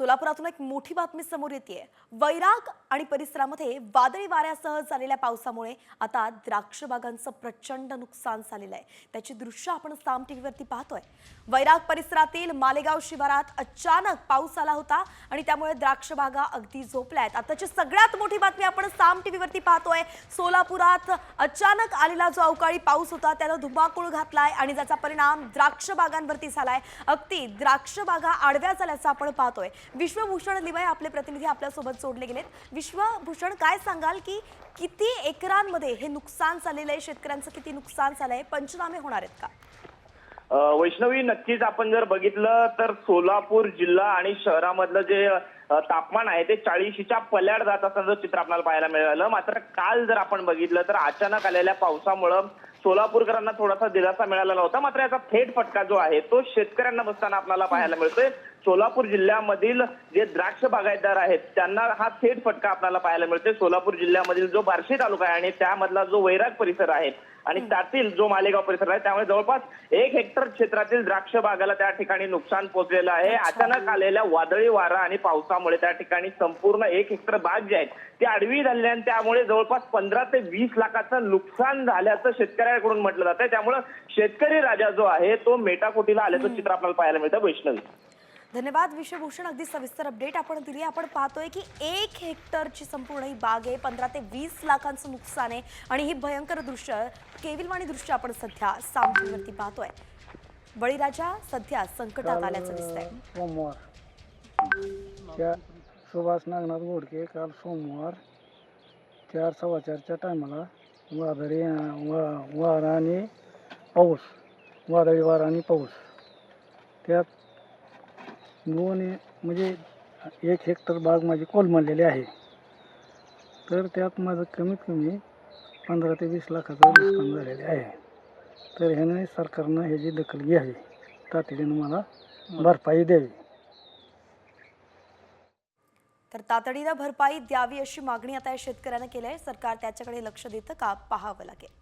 सोलापुरातून एक मोठी बातमी समोर येतेय। वैराग आणि परिसरामध्ये वादळी वाऱ्यासह झालेल्या पावसामुळे आता द्राक्ष बागांचं प्रचंड नुकसान झालेलं आहे। त्याची दृश्य आपण साम टीव्हीवरती पाहतोय। वैराग परिसरातील मालेगाव शिवारात अचानक पाऊस आला होता आणि त्यामुळे द्राक्ष बागा अगदी झोपल्यात। आताची सगळ्यात मोठी बातमी आपण साम टीव्हीवरती पाहतोय। सोलापुरात अचानक आलेला जो अवकाळी पाऊस होता त्याने धुमाकूळ घातलाय आणि त्याचा परिणाम द्राक्ष बागांवरती झालाय। अगदी द्राक्ष बागा आडव्या झाल्याचं आपण पाहतोय। विश्वभूषण लिमये आपले प्रतिनिधी आपल्या सोबत जोडले गेलेत। विश्वभूषण, काय सांगाल की किती एकरांमध्ये हे नुकसान झालेलं आहे? शेतकऱ्यांचं किती नुकसान झालंय? पंचनामे होणार आहेत का? वैष्णवी, नक्कीच आपण जर बघितलं तर सोलापूर जिल्हा आणि शहरामधलं जे तापमान आहे ते 40च्या पल्याड जात असताना चित्र आपल्याला पाहायला मिळालं। मात्र काल जर आपण बघितलं तर अचानक आलेल्या पावसामुळे सोलापूरकरांना थोडासा दिलासा मिळाला नव्हता। मात्र याचा थेट फटका जो आहे तो शेतकऱ्यांना बसताना आपल्याला पाहायला मिळतोय। सोलापूर जिल्ह्यामधील जे द्राक्ष बागायतदार आहेत त्यांना हा थेट फटका आपल्याला पाहायला मिळतोय। सोलापूर जिल्ह्यामधील जो बार्शी तालुका आहे आणि त्यामधला जो वैराग परिसर आहे आणि त्यातील जो मालेगाव परिसर आहे त्यामुळे जवळपास 1 हेक्टर क्षेत्रातील द्राक्ष बागाला त्या ठिकाणी नुकसान पोहोचलेलं आहे। अचानक आलेल्या वादळी वारा आणि पावसामुळे त्या ठिकाणी संपूर्ण 1 हेक्टर बाग जी आहे ती आडवी झाली आणि त्यामुळे जवळपास 15 ते 20 लाखाचं नुकसान झाल्याचं शेतकऱ्यांकडून म्हटलं जातंय। त्यामुळे शेतकरी राजा जो आहे तो मेटाकुटीला आल्याचं चित्र आपल्याला पाहायला मिळतं। वैष्णवी, धन्यवाद विश्वभूषण, अगदी सविस्तर अपडेट आपण दिली। आपण पाहतोय की 1 हेक्टरची संपूर्ण ही बाग आहे, 15 ते 20 लाखांचं नुकसान आहे आणि ही भयंकर दृश्य, केविलवाणी दृश्य आपण सध्या सामनेवरती पाहतोय। बळीराजा सध्या संकटात आल्याचं दिसतंय। सोमवार सुभाष नागनाथ गोडके काल सोमवार 4:15च्या टायमाला वारा आणि पाऊस, वादळी वारा आणि पाऊस, त्यात म्हणजे 1 हेक्टर बाग माझी कोलमडलेली आहे। तर त्यात माझं कमीत कमी 15 ते 20 लाखाचं नुकसान झालेले आहे। तर ह्याने सरकारनं ह्याची दखल घ्यावी, तातडीनं मला भरपाई द्यावी। तर तातडीनं भरपाई द्यावी अशी मागणी आता या शेतकऱ्याने केली आहे। सरकार त्याच्याकडे लक्ष देतं का पाहावं लागेल।